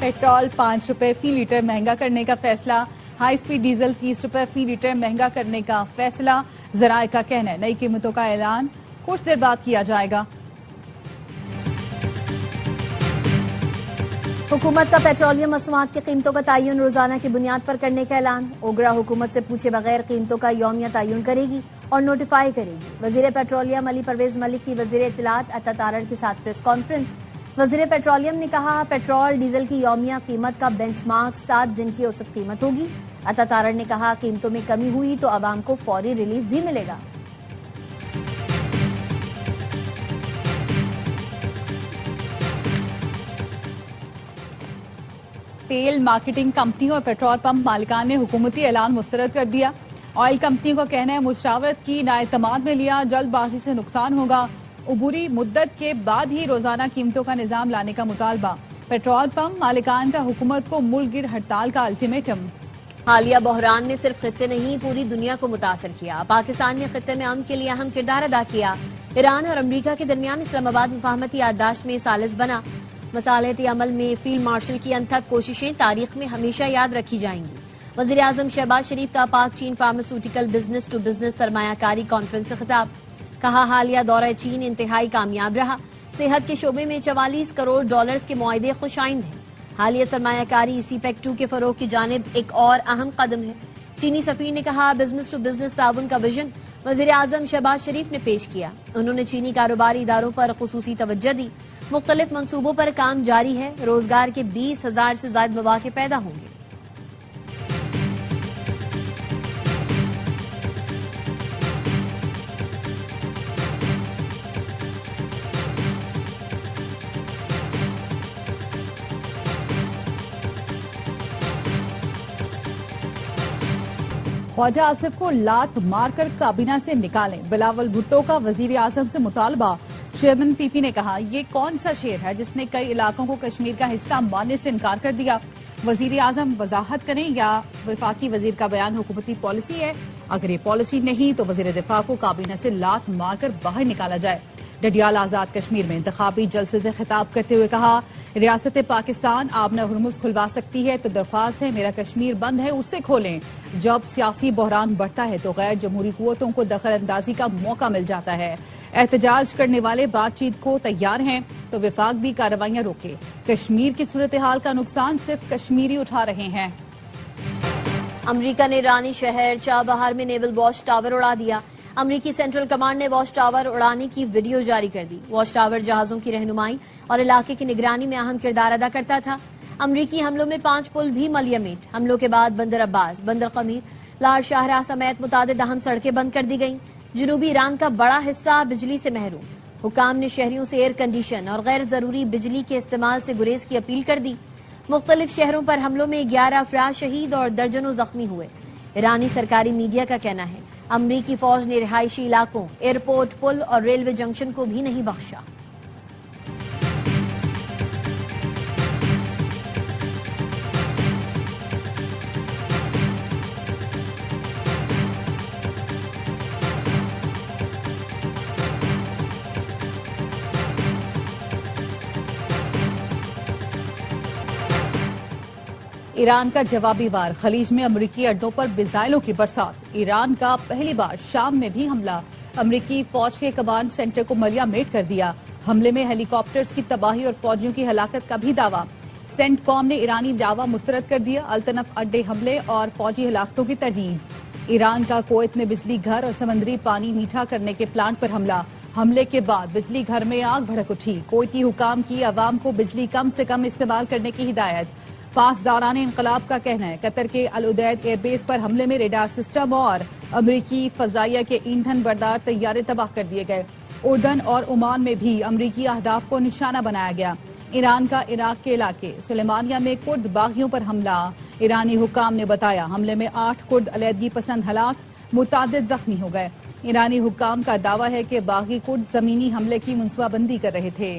Petrol 5 रुपए फी litre महंगा करने का फैसला, हाई स्पीड डीजल 30 रुपए फी लीटर महंगा करने का फैसला। जराए का कहना है नई कीमतों का ऐलान कुछ देर बाद किया जाएगा। हुकूमत का पेट्रोलियम मसनूआत की कीमतों का तयन रोजाना की बुनियाद पर करने का ऐलान। ओगरा हुकूमत से पूछे बगैर कीमतों का यौमिया तयन करेगी और नोटिफाई करेगी। वजीर पेट्रोलियम अली परवेज मलिक की वजीर इत्तलात अता तारड़ के साथ प्रेस कॉन्फ्रेंस। वजीर पेट्रोलियम ने कहा पेट्रोल डीजल की यौमिया कीमत का बेंचमार्क 7 दिन की औसत कीमत होगी। अता तारड़ ने कहा कीमतों में कमी हुई तो आवाम को फौरी रिलीफ भी मिलेगा। तेल मार्केटिंग कंपनियों और पेट्रोल पंप मालिकान ने हुकूमती ऐलान मुस्तरद कर दिया। ऑयल कंपनियों का कहना है मुशावरत की नाएतमाद में लिया, जल्दबाजी से नुकसान होगा। उबूरी मुद्दत के बाद ही रोजाना कीमतों का निजाम लाने का मुतालबा। पेट्रोल पंप मालिकान का हुकूमत को मुल्क गिर हड़ताल का अल्टीमेटम। हालिया बहरान ने सिर्फ खित्ते नहीं पूरी दुनिया को मुतासर किया। पाकिस्तान ने खित्ते में अमन के लिए अहम किरदार अदा किया। ईरान और अमरीका के दरमियान इस्लामाबाद मुफाहमती याददाश्त में सालिस बना। मसालहती अमल में फील्ड मार्शल की अनथक कोशिशें तारीख में हमेशा याद रखी जाएंगी। वजीर आजम शहबाज शरीफ का पाक चीन फार्मास्यूटिकल बिजनेस टू बिजनेस सरमायाकारी कॉन्फ्रेंस से खिताब। कहा हालिया दौरा चीन इंतहाई कामयाब रहा। सेहत के शोबे में 44 करोड़ डॉलर्स के मुआहदे खुशाइंद हैं। हालिया सरमायाकारी सीपेक 2 के फरोग की जानिब एक और अहम कदम है। चीनी सफीर ने कहा बिजनेस टू बिजनेस ताउन का विजन वजीर आजम शहबाज शरीफ ने पेश किया। उन्होंने चीनी कारोबारी इदारों पर खुसूसी तवज्जो दी। मुख्तलिफ मंसूबों पर काम जारी है। रोजगार के 20,000 से ज्यादा मौके पैदा होंगे। ख्वाजा आसिफ को लात मारकर काबीना से निकालें, बिलावल भुट्टो का वजीर आजम से मुतालबा। चेयरमैन पीपी ने कहा ये कौन सा शेर है जिसने कई इलाकों को कश्मीर का हिस्सा मानने से इनकार कर दिया। वजीर आजम वजाहत करें या वफाकी वजीर का बयान हुकूमती पॉलिसी है। अगर ये पॉलिसी नहीं तो वजीर दिफा को काबीना से लात मारकर बाहर निकाला जाए। डडियाल आजाद कश्मीर में इंतखाबी जलसे से खिताब करते हुए कहा रियासत पाकिस्तान आबना हुरमुज खुलवा सकती है तो दरख्वास्त है मेरा कश्मीर बंद है उसे खोलें। जब सियासी बहरान बढ़ता है तो गैर जमहूरी कुव्वतों को दखल अंदाजी का मौका मिल जाता है। एहतजाज करने वाले बातचीत को तैयार हैं तो विफाक भी कार्रवाइयां रोके। कश्मीर की सूरत हाल का नुकसान सिर्फ कश्मीरी उठा रहे हैं। अमरीका ने ईरानी शहर चाबहार में नेवल वॉच टावर उड़ा दिया। अमरीकी सेंट्रल कमांड ने वॉच टावर उड़ाने की वीडियो जारी कर दी। वॉच टावर जहाजों की रहनुमाई और इलाके की निगरानी में अहम किरदार अदा करता था। अमरीकी हमलों में 5 पुल भी मलियामेट। हमलों के बाद बंदर अब्बास, बंदर कमीर, लार शाहरा समेत मुतादिद अहम सड़कें बंद कर दी गईं। जनूबी ईरान का बड़ा हिस्सा बिजली से महरूम। हुकाम ने शहरियों से एयर कंडीशन और गैर जरूरी बिजली के इस्तेमाल से गुरेज की अपील कर दी। मुख्तलिफ शहरों पर हमलों में 11 अफराद शहीद और दर्जनों जख्मी हुए। ईरानी सरकारी मीडिया का कहना है अमरीकी फौज ने रिहायशी इलाकों, एयरपोर्ट, पुल और रेलवे जंक्शन को भी नहीं बख्शा। ईरान का जवाबी वार, खलीज में अमरीकी अड्डों पर मिसाइलों की बरसात। ईरान का पहली बार शाम में भी हमला, अमरीकी फौज के कमांड सेंटर को मलियामेट कर दिया। हमले में हेलीकॉप्टर्स की तबाही और फौजियों की हलाकत का भी दावा। सेंटकॉम ने ईरानी दावा मुस्तरद कर दिया। अल्तनफ अड्डे हमले और फौजी हलाकतों की तरदीद। ईरान का कुवैत में बिजली घर और समंदरी पानी मीठा करने के प्लांट पर हमला। हमले के बाद बिजली घर में आग भड़क उठी। कुवैती हुकाम की अवाम को बिजली कम से कम इस्तेमाल करने की हिदायत। पासदारान इनकलाब का कहना है कतर के अल उदैद एयरबेस पर हमले में रेडार सिस्टम और अमरीकी फजाइया के ईंधन बरदार तैयारे तबाह कर दिए गए। उर्दन और ओमान में भी अमरीकी अहदाफ को निशाना बनाया गया। ईरान का इराक के इलाके सुलेमानिया में कुर्द बागियों पर हमला। ईरानी हुकाम ने बताया हमले में 8 कुर्द अलैदगी पसंद हलाक, मुतादिद जख्मी हो गए। ईरानी हुकाम का दावा है कि बागी कुर्द जमीनी हमले की मनसूबाबंदी कर रहे थे।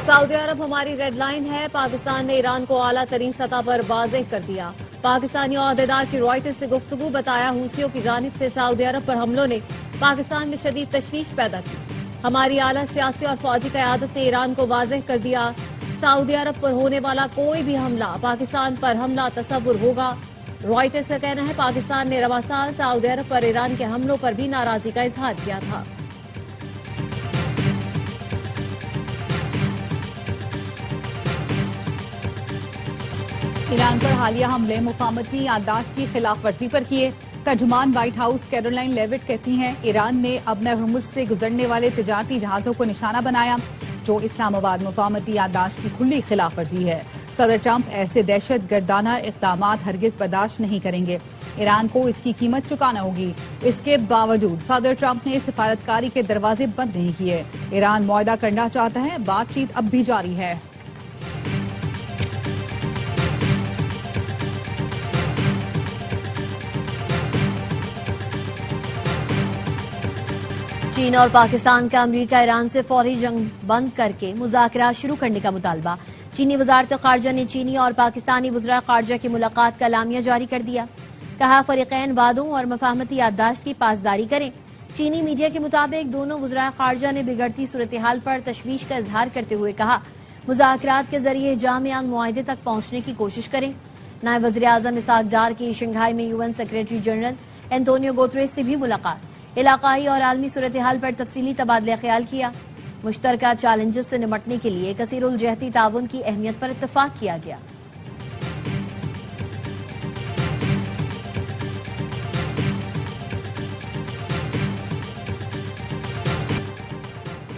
सऊदी अरब हमारी रेड लाइन है। पाकिस्तान ने ईरान को आला तरीन सतह पर वाज़ेह कर दिया। पाकिस्तानी ओहदेदार की रॉयटर्स से गुफ्तगू बताया हूसियों की जानिब से सऊदी अरब पर हमलों ने पाकिस्तान में शदीद तशवीश पैदा की। हमारी आला सियासी और फौजी क़यादत ने ईरान को वाज़ेह कर दिया, सऊदी अरब पर होने वाला कोई भी हमला पाकिस्तान पर हमला तस्वुर होगा। रॉयटर्स का कहना है पाकिस्तान ने रवा साल सऊदी अरब पर ईरान के हमलों पर भी नाराजगी का इजहार किया था। ईरान पर हालिया हमले मुफाहमती याददाश्त की खिलाफ वर्जी पर किए। तर्जुमान व्हाइट हाउस कैरोलाइन लेविट कहती हैं ईरान ने अब हुर्मुज़ से गुजरने वाले तिजारती जहाजों को निशाना बनाया, जो इस्लामाबाद मुफाहमती याददाश्त की खुली खिलाफ वर्जी है। सदर ट्रंप ऐसे दहशत गर्दाना इक़दामात हरगिज बर्दाश्त नहीं करेंगे, ईरान को इसकी कीमत चुकाना होगी। इसके बावजूद सदर ट्रंप ने सिफारतकारी के दरवाजे बंद नहीं किए। ईरान मुआहदा करना चाहता है, बातचीत अब भी जारी है। चीन और पाकिस्तान का अमरीका ईरान से फौरी जंग बंद करके मुज़ाकरात शुरू करने का मुतालबा। चीनी वज़ारत ख़ारजा ने चीनी और पाकिस्तानी वज़रा ख़ारजा की मुलाकात का एलामिया जारी कर दिया। कहा फ़रीक़ैन वादों और मफ़ाहमती याददाश्त की पासदारी करें। चीनी मीडिया के मुताबिक दोनों वज़रा ख़ारजा ने बिगड़ती सूरत हाल पर तशवीश का इजहार करते हुए कहा मुज़ाकरात के जरिए जामियान मुआहदे तक पहुंचने की कोशिश करें। नायब वज़ीर आज़म इसहाक डार की शंघाई में UN secretary general Antonio Guterres से भी मुलाकात, इलाकाई और आलमी सूरत हाल पर तफसीली तबादला ख्याल किया। मुश्तरका चैलेंजेस से निपटने के लिए कसीरुल जहती ताउन की अहमियत पर इत्तफाक किया गया।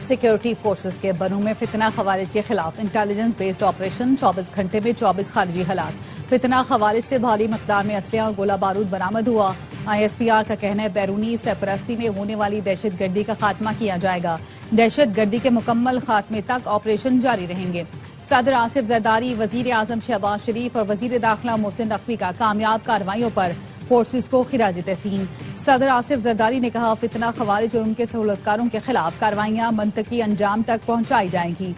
सिक्योरिटी फोर्सेस के बनू में फितना खवारिज के खिलाफ इंटेलिजेंस बेस्ड ऑपरेशन, 24 घंटे में 24 खारिजी हालात। फितना खवारिज से भारी मकदार में असलहा और गोला बारूद बरामद हुआ। ISPR का कहना है बैरूनी सरपरस्ती में होने वाली दहशत गर्दी का खात्मा किया जाएगा। दहशत गर्दी के मुकम्मल खात्मे तक ऑपरेशन जारी रहेंगे। सदर आसिफ जरदारी, वजीर आजम शहबाज शरीफ और वजीर दाखिला मोहसिन नकवी का कामयाब कार्रवाइयों पर फोर्सेस को खिराज तहसीन। सदर आसिफ जरदारी ने कहा फितना खवारिज और उनके सहूलतकारों के खिलाफ कार्रवाइयां मंतकी अंजाम तक पहुंचाई जाएंगी।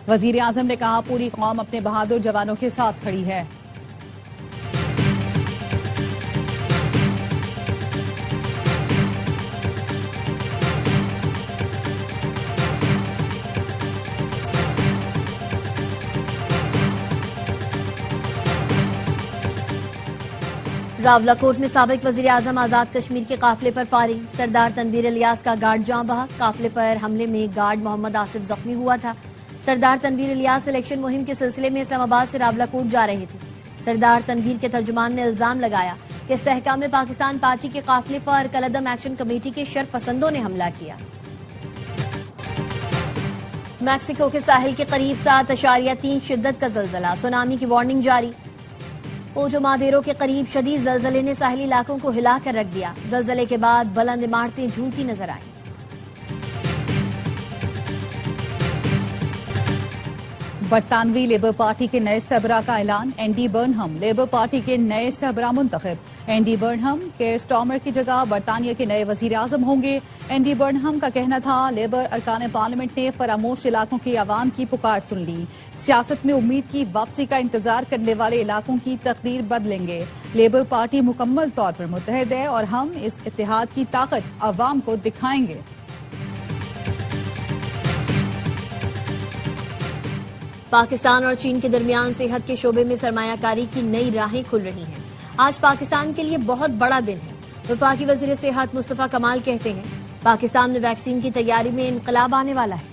वजीर आजम ने कहा पूरी कौम अपने बहादुर जवानों के साथ खड़ी है। रावलाकोट में साबिक वजीर आजम आजाद कश्मीर के काफिले पर फायरिंग, सरदार तनवीर इलियास का गार्ड जाँ बहा। काफिले पर हमले में गार्ड मोहम्मद आसिफ जख्मी हुआ था। सरदार तनवीर इलियास इलेक्शन मुहिम के सिलसिले में इस्लामाबाद से रावलाकोट जा रहे थे। सरदार तनवीर के तर्जुमान ने इल्जाम लगाया कि इस्तेहकाम पाकिस्तान पार्टी के काफिले पर कलअदम एक्शन कमेटी के शरपसंदों ने हमला किया। मैक्सिको के साहिल के करीब 7.3 शिद्दत का जलजला, सुनामी की वार्निंग जारी। ओजो मादेरो के करीब शदीद जलजले ने साहिली इलाकों को हिलाकर रख दिया। जलजले के बाद बुलंद इमारतें झूलती नजर आईं। बरतानवी लेबर पार्टी के नए सरबरा का ऐलान, एंडी बर्नहम लेबर पार्टी के नए सरबरा मुंतखब। एंडी बर्नहम केयर स्टार्मर की जगह बरतानिया के नए वजीर आजम होंगे। एंडी बर्नहम का कहना था लेबर अरकान पार्लियामेंट ने फरामोश इलाकों की आवाम की पुकार सुन ली। सियासत में उम्मीद की वापसी का इंतजार करने वाले इलाकों की तकदीर बदलेंगे। लेबर पार्टी मुकम्मल तौर पर मुत्तहद है और हम इस इत्तेहाद की ताकत अवाम को दिखाएंगे। पाकिस्तान और चीन के दरमियान सेहत के शोबे में सरमायाकारी की नई राहें खुल रही हैं। आज पाकिस्तान के लिए बहुत बड़ा दिन है। वफाकी वजीर सेहत मुस्तफा कमाल कहते हैं पाकिस्तान में वैक्सीन की तैयारी में इनकलाब आने वाला है।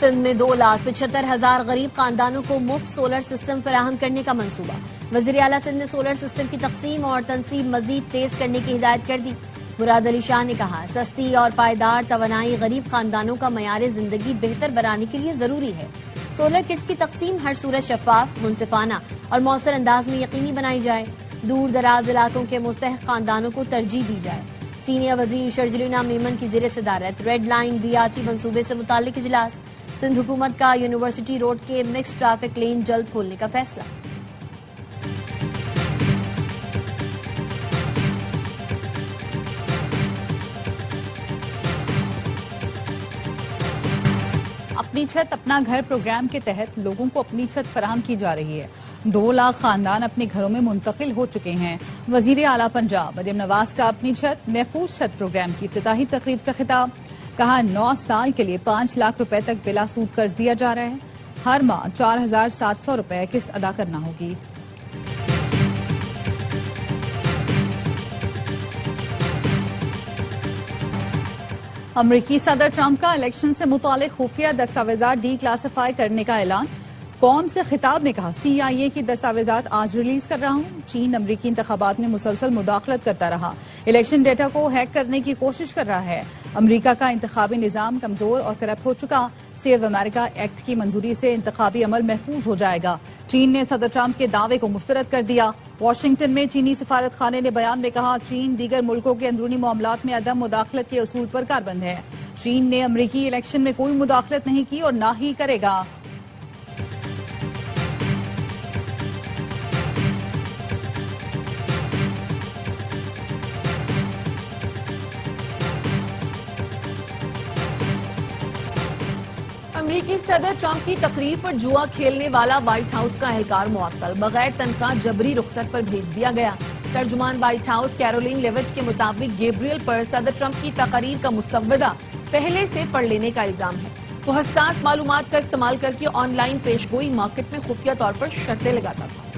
सिंध में 2,75,000 गरीब खानदानों को मुफ्त सोलर सिस्टम फराहम करने का मंसूबा। वजीर आला सिंध ने सोलर सिस्टम की तकसीम और तनसीब मजीद तेज करने की हिदायत कर दी। मुराद अली शाह ने कहा सस्ती और पायदार तवानाई गरीब खानदानों का मयार जिंदगी बेहतर बनाने के लिए जरूरी है। सोलर किट्स की तकसीम हर सूरत शफाफ, मुनसिफाना और मौसर अंदाज में यकीनी बनाई जाए। दूर दराज इलाकों के मुस्तहक खानदानों को तरजीह दी जाए। सीनियर वजीर शर्जलीना मेमन की ज़ेर सदारत रेड लाइन BRT मंसूबे से मुतालिक इजलास। सिंध हुकूमत का यूनिवर्सिटी रोड के मिक्स ट्रैफिक लेन जल्द खोलने का फैसला। अपनी छत अपना घर प्रोग्राम के तहत लोगों को अपनी छत फराहम की जा रही है। 2 लाख खानदान अपने घरों में मुंतकिल हो चुके हैं। वजीर आला पंजाब मरियम नवाज का अपनी छत महफूज छत प्रोग्राम की इफ्तिताही तकरीब से खिताब। कहा 9 साल के लिए 5 लाख रुपए तक बिला सूद कर्ज दिया जा रहा है। हर माह 4,700 रुपए किस्त अदा करना होगी। अमरीकी सदर ट्रंप का इलेक्शन से मुतालिक खुफिया दस्तावेजात डी क्लासिफाई करने का ऐलान। कौम से खिताब में कहा CIA की दस्तावेजात आज रिलीज कर रहा हूं। चीन अमरीकी इंतखाबात में मुसलसल मुदाखलत करता रहा, इलेक्शन डेटा को हैक करने की कोशिश कर रहा है। अमरीका का इंतखाबी निजाम कमजोर और करप्ट हो चुका। सेव अमेरिका एक्ट की मंजूरी से इंतखाबी अमल महफूज हो जाएगा। चीन ने सदर ट्रंप के दावे को मुस्तरद कर दिया। वाशिंगटन में चीनी सफारत खाने ने बयान में कहा चीन दीगर मुल्कों के अंदरूनी मामलात में अदम मुदाखलत के उसूल पर कारबंद है। चीन ने अमरीकी इलेक्शन में कोई मुदाखलत नहीं की और ना ही करेगा। अमरीकी सदर ट्रंप की तकरीर पर जुआ खेलने वाला व्हाइट हाउस का एहलकार मुअत्तल, बगैर तनख्वाह जबरी रुखसत पर भेज दिया गया। तर्जुमान व्हाइट हाउस कैरोलिन लेविट के मुताबिक गैब्रियल पर सदर ट्रंप की तकरीर का मुसव्वदा पहले से पढ़ लेने का इल्जाम है। वो हसास मालूमात का इस्तेमाल करके ऑनलाइन पेशगोई मार्केट में खुफिया तौर पर शर्तें लगाता था।